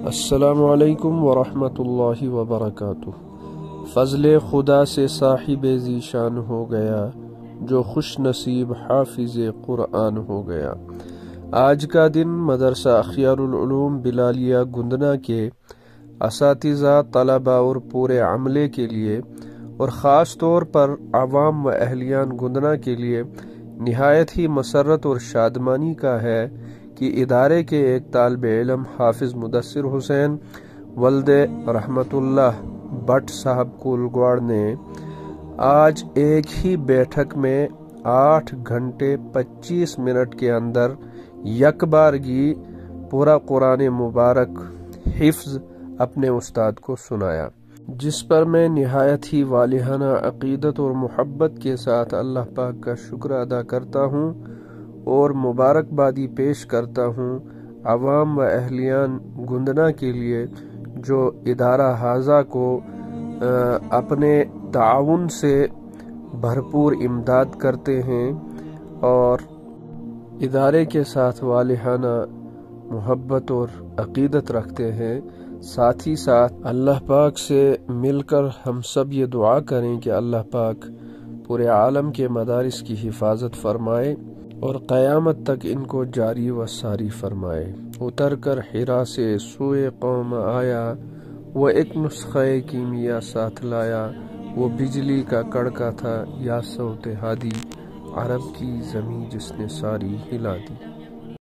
السلام علیکم ورحمۃ اللہ وبرکاتہ۔ فضل خدا سے صاحب ذیشان ہو گیا، جو خوش نصیب حافظ قرآن ہو گیا۔ آج کا دن مدرسہ اخیار العلوم بلالیہ گندنا کے اساتذہ، طلباء اور پورے عملے کے لیے، اور خاص طور پر عوام و اہلیان گندنا کے لیے نہایت ہی مسرت اور شادمانی کا ہے کہ ادارے کے ایک طالب علم حافظ مدثر حسین ولد رحمت اللہ بٹ صاحب کولگواڑ نے آج ایک ہی بیٹھک میں 8 گھنٹے 25 منٹ کے اندر یک بارگی پورا قرآن مبارک حفظ اپنے استاد کو سنایا، جس پر میں نہایت ہی والہانہ عقیدت اور محبت کے ساتھ اللہ پاک کا شکر ادا کرتا ہوں اور مبارکبادی پیش کرتا ہوں عوام و اہلیان گندنا کے لیے، جو ادارہ حاضہ کو اپنے تعاون سے بھرپور امداد کرتے ہیں اور ادارے کے ساتھ والہانہ محبت اور عقیدت رکھتے ہیں۔ ساتھ ہی ساتھ اللہ پاک سے مل کر ہم سب یہ دعا کریں کہ اللہ پاک پورے عالم کے مدارس کی حفاظت فرمائے اور قیامت تک ان کو جاری و ساری فرمائے۔ اتر کر حرا سے سوئے قوم آیا، وہ ایک نسخہ کیمیا ساتھ لایا، وہ بجلی کا کڑکا تھا یا صوت ہادی، عرب کی زمین جس نے ساری ہلا دی۔